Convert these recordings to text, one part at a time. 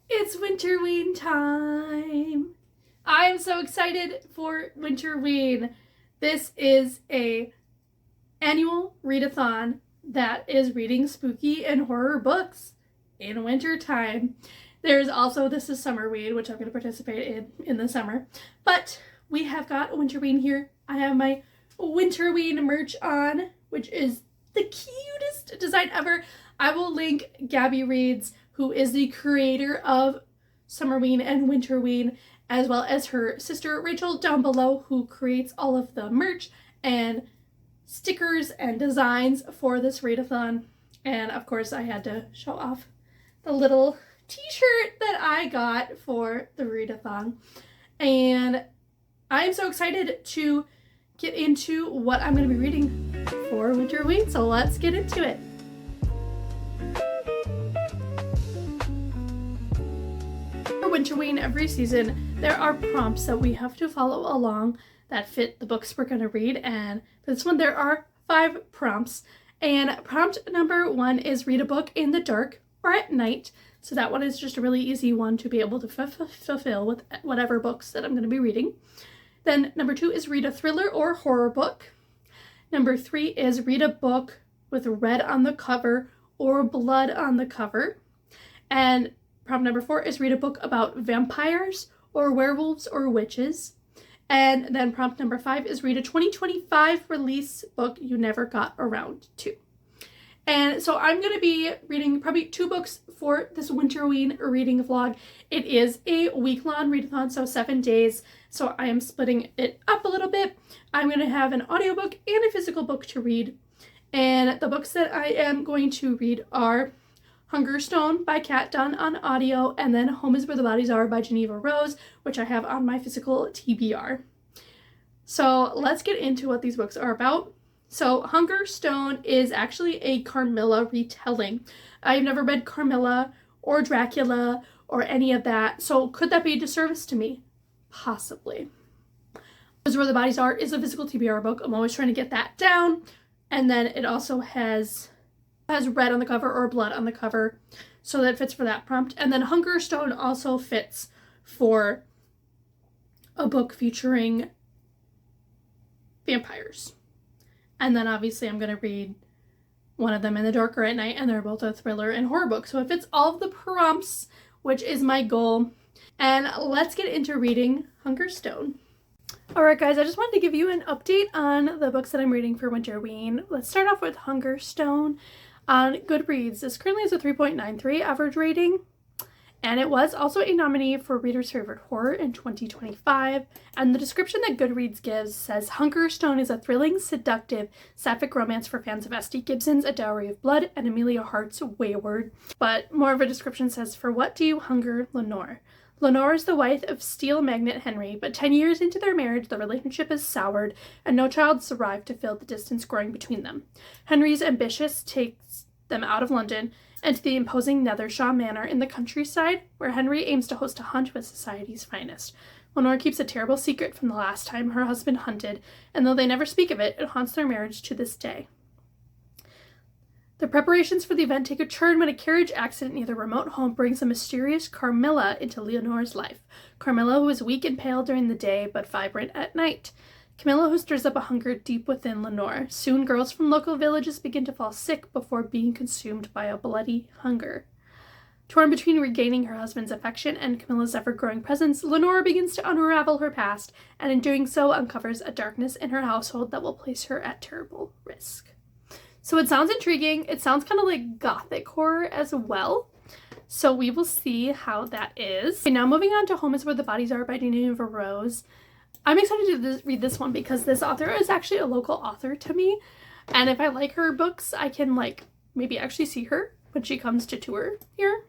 It's Winterween time. I am so excited for Winterween. This is a annual readathon that is reading spooky and horror books in winter time. There's also This is Summerween, which I'm going to participate in the summer. But we have got Winterween here. I have my Winterween merch on, which is the cutest design ever. I will link Gabby Reads, who is the creator of Summerween and Winterween, as well as her sister Rachel down below, who creates all of the merch and stickers and designs for this readathon. And of course I had to show off the little t-shirt that I got for the readathon. And I'm so excited to get into what I'm going to be reading for Winterween, so let's get into it. For Winterween, every season there are prompts that we have to follow along that fit the books we're going to read, and for this one there are 5 prompts. And prompt number 1 is read a book in the dark or at night. So that one is just a really easy one to be able to fulfill with whatever books that I'm going to be reading. Then number 2 is read a thriller or horror book. Number 3 is read a book with red on the cover or blood on the cover. And prompt number 4 is read a book about vampires or werewolves or witches. And then prompt number 5 is read a 2025 release book you never got around to. And so I'm going to be reading probably 2 books for this Winterween reading vlog. It is a week-long readathon, so 7 days. So I am splitting it up a little bit. I'm going to have an audiobook and a physical book to read. And the books that I am going to read are Hungerstone by Kat Dunn on audio, and then Home is Where the Bodies Are by Geneva Rose, which I have on my physical TBR. So let's get into what these books are about. So Hungerstone is actually a Carmilla retelling. I've never read Carmilla or Dracula or any of that, so could that be a disservice to me? Possibly. Home is Where the Bodies Are is a physical TBR book. I'm always trying to get that down. And then it also has red on the cover or blood on the cover, so that fits for that prompt. And then Hungerstone also fits for a book featuring vampires. And then obviously I'm going to read one of them in the dark or at night, and they're both a thriller and horror book. So it fits all of the prompts, which is my goal. And let's get into reading Hungerstone. Alright guys, I just wanted to give you an update on the books that I'm reading for Winterween. Let's start off with Hungerstone on Goodreads. This currently is a 3.93 average rating, and it was also a nominee for Reader's Favorite Horror in 2025. And the description that Goodreads gives says, Hungerstone is a thrilling, seductive, sapphic romance for fans of S.D. Gibson's A Dowry of Blood and Amelia Hart's Wayward. But more of a description says, for what do you hunger, Lenore? Lenore is the wife of steel magnate Henry, but 10 years into their marriage, the relationship is soured, and no child has arrived to fill the distance growing between them. Henry's ambitious takes them out of London and to the imposing Nethershaw Manor in the countryside, where Henry aims to host a hunt with society's finest. Lenore keeps a terrible secret from the last time her husband hunted, and though they never speak of it, it haunts their marriage to this day. The preparations for the event take a turn when a carriage accident near the remote home brings a mysterious Carmilla into Leonore's life. Carmilla, who is weak and pale during the day, but vibrant at night. Camilla, who stirs up a hunger deep within Lenore. Soon, girls from local villages begin to fall sick before being consumed by a bloody hunger. Torn between regaining her husband's affection and Camilla's ever-growing presence, Lenore begins to unravel her past, and in doing so uncovers a darkness in her household that will place her at terrible risk. So it sounds intriguing. It sounds kind of like gothic horror as well. So we will see how that is. Okay, now moving on to Home is Where the Bodies Are by Geneva Rose. I'm excited to read this one because this author is actually a local author to me. And if I like her books, I can maybe actually see her when she comes to tour here.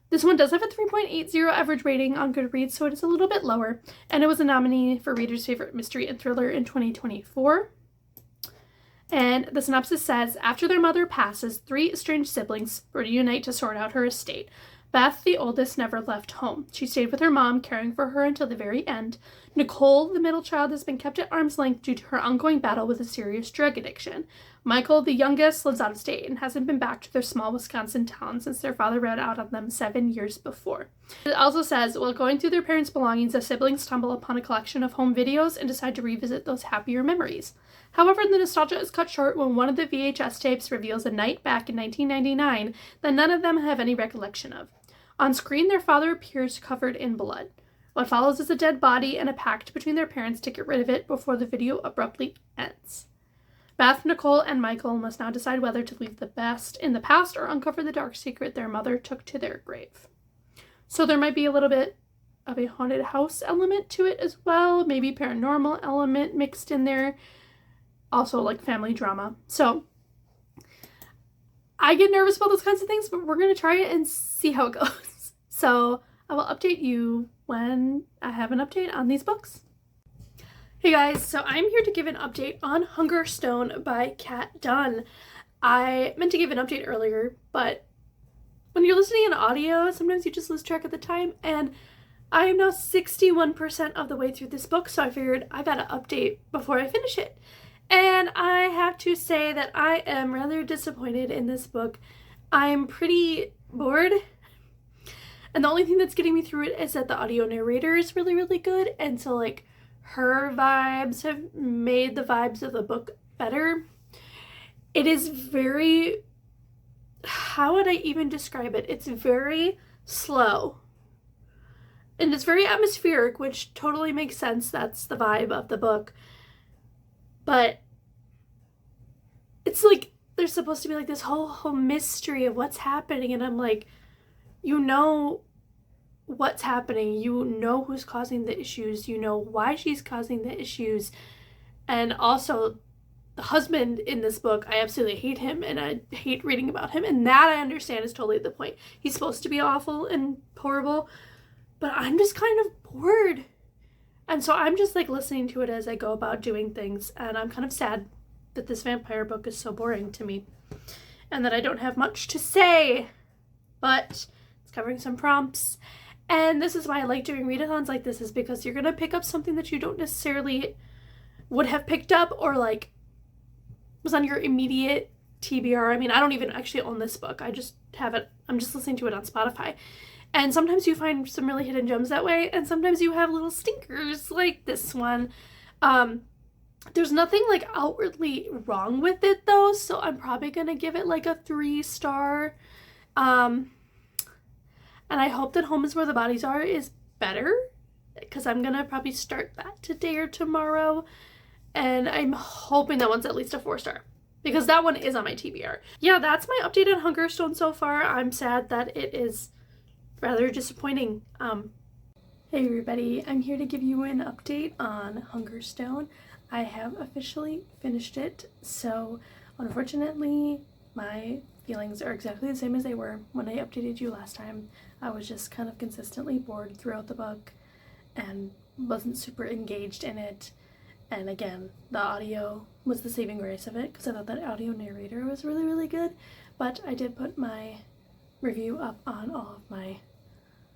This one does have a 3.80 average rating on Goodreads, so it is a little bit lower. And it was a nominee for Reader's Favorite Mystery and Thriller in 2024. And the synopsis says, after their mother passes, 3 estranged siblings reunite to sort out her estate. Beth, the oldest, never left home. She stayed with her mom, caring for her until the very end. Nicole, the middle child, has been kept at arm's length due to her ongoing battle with a serious drug addiction. Michael, the youngest, lives out of state and hasn't been back to their small Wisconsin town since their father ran out on them 7 years before. It also says, while going through their parents' belongings, the siblings stumble upon a collection of home videos and decide to revisit those happier memories. However, the nostalgia is cut short when one of the VHS tapes reveals a night back in 1999 that none of them have any recollection of. On screen, their father appears covered in blood. What follows is a dead body and a pact between their parents to get rid of it before the video abruptly ends. Beth, Nicole, and Michael must now decide whether to leave the best in the past or uncover the dark secret their mother took to their grave. So there might be a little bit of a haunted house element to it as well, maybe paranormal element mixed in there, also like family drama. So I get nervous about those kinds of things, but we're going to try it and see how it goes. So I will update you when I have an update on these books. Hey guys, so I'm here to give an update on Hunger Stone by Kat Dunn. I meant to give an update earlier, but when you're listening in audio, sometimes you just lose track of the time, and I am now 61% of the way through this book, so I figured I gotta update before I finish it. And I have to say that I am rather disappointed in this book. I'm pretty bored, and the only thing that's getting me through it is that the audio narrator is really, really good, and so like her vibes have made the vibes of the book better. It is very, how would I even describe it? It's very slow. And it's very atmospheric, which totally makes sense. That's the vibe of the book. But it's like there's supposed to be like this whole mystery of what's happening, and I'm like, you know what's happening, you know who's causing the issues, you know why she's causing the issues, and also the husband in this book, I absolutely hate him, and I hate reading about him, and that I understand is totally the point. He's supposed to be awful and horrible, but I'm just kind of bored. And so I'm just like listening to it as I go about doing things, and I'm kind of sad that this vampire book is so boring to me and that I don't have much to say, but it's covering some prompts. And this is why I like doing readathons like this, is because you're gonna pick up something that you don't necessarily would have picked up or like was on your immediate TBR. I mean, I don't even actually own this book. I just have it, I'm just listening to it on Spotify. And sometimes you find some really hidden gems that way, and sometimes you have little stinkers like this one. There's nothing like outwardly wrong with it though, so I'm probably gonna give it like a 3-star. And I hope that Home is Where the Bodies Are is better, because I'm gonna probably start that today or tomorrow. And I'm hoping that one's at least a 4-star, because that one is on my TBR. Yeah, that's my update on Hunger Stone so far. I'm sad that it is rather disappointing. Hey everybody, I'm here to give you an update on Hunger Stone. I have officially finished it, so unfortunately my feelings are exactly the same as they were when I updated you last time. I was just kind of consistently bored throughout the book and wasn't super engaged in it. And again, the audio was the saving grace of it, because I thought that audio narrator was really, really good. But I did put my review up on all of my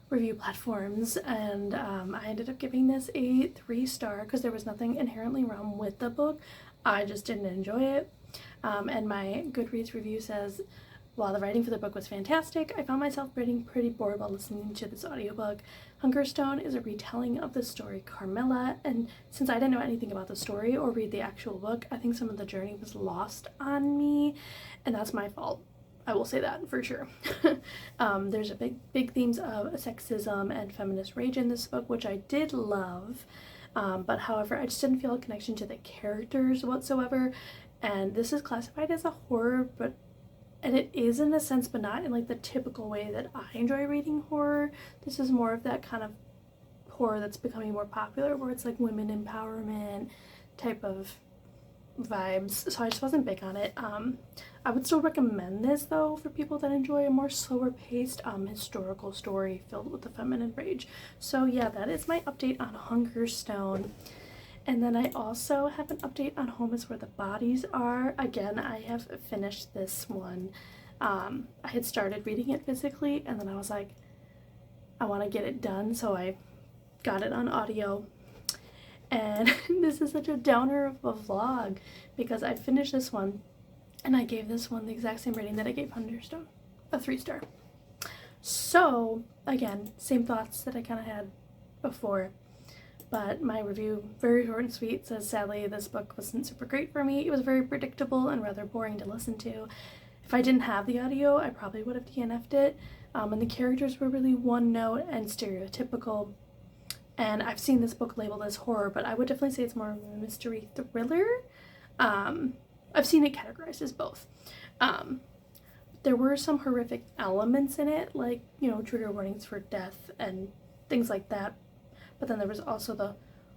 review platforms, and I ended up giving this a 3-star because there was nothing inherently wrong with the book. I just didn't enjoy it. And my Goodreads review says, while the writing for the book was fantastic, I found myself getting pretty bored while listening to this audiobook. Hunger Stone is a retelling of the story Carmilla, and since I didn't know anything about the story or read the actual book, I think some of the journey was lost on me, and that's my fault. I will say that for sure. There's a big themes of sexism and feminist rage in this book, which I did love, but however, I just didn't feel a connection to the characters whatsoever. And this is classified as a horror, and it is in a sense, but not in like the typical way that I enjoy reading horror. This is more of that kind of horror that's becoming more popular, where it's like women empowerment type of vibes, so I just wasn't big on it. I would still recommend this though for people that enjoy a more slower paced historical story filled with the feminine rage. So yeah, that is my update on Hunger Stone. And then I also have an update on Home is Where the Bodies Are. Again, I have finished this one. I had started reading it physically, and then I was like, I want to get it done, so I got it on audio. And this is such a downer of a vlog because I finished this one and I gave this one the exact same rating that I gave Thunderstone, a 3-star. So again, same thoughts that I kind of had before, but my review, very short and sweet, says sadly this book wasn't super great for me. It was very predictable and rather boring to listen to. If I didn't have the audio, I probably would have DNF'd it. And the characters were really one note and stereotypical. And I've seen this book labeled as horror, but I would definitely say it's more of a mystery thriller. I've seen it categorized as both. There were some horrific elements in it, like, you know, trigger warnings for death and things like that. But then there was also the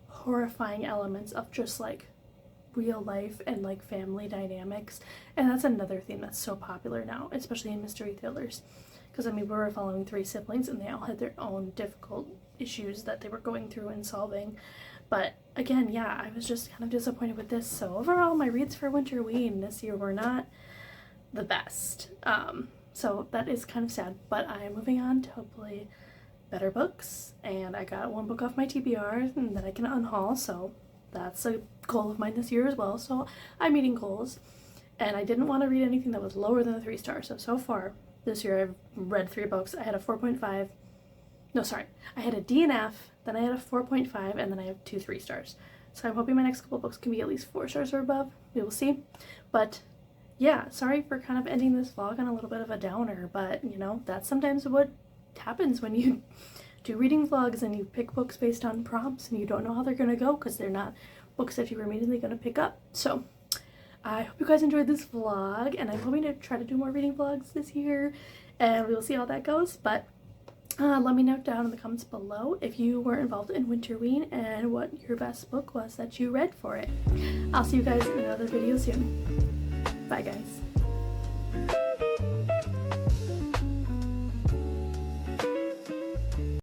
horrifying elements of just like real life and like family dynamics. And that's another theme that's so popular now, especially in mystery thrillers. Because I mean, we were following 3 siblings and they all had their own difficult issues that they were going through and solving. But again, yeah, I was just kind of disappointed with this. So overall, my reads for Winterween this year were not the best. So that is kind of sad, but I am moving on to hopefully better books. And I got 1 book off my TBR and that I can unhaul, so that's a goal of mine this year as well. So I'm meeting goals. And I didn't want to read anything that was lower than a 3-star. So far this year I've read 3 books. I had a 4.5. No, sorry. I had a D and F, then I had a 4.5, and then I have 2 3-stars. So I'm hoping my next couple books can be at least 4 stars or above. We will see. But yeah, sorry for kind of ending this vlog on a little bit of a downer, but you know, that's sometimes what happens when you do reading vlogs and you pick books based on prompts and you don't know how they're gonna go because they're not books that you're immediately gonna pick up. So I hope you guys enjoyed this vlog, and I'm hoping to try to do more reading vlogs this year, and we will see how that goes. But let me know down in the comments below if you were involved in Winterween and what your best book was that you read for it. I'll see you guys in another video soon. Bye guys.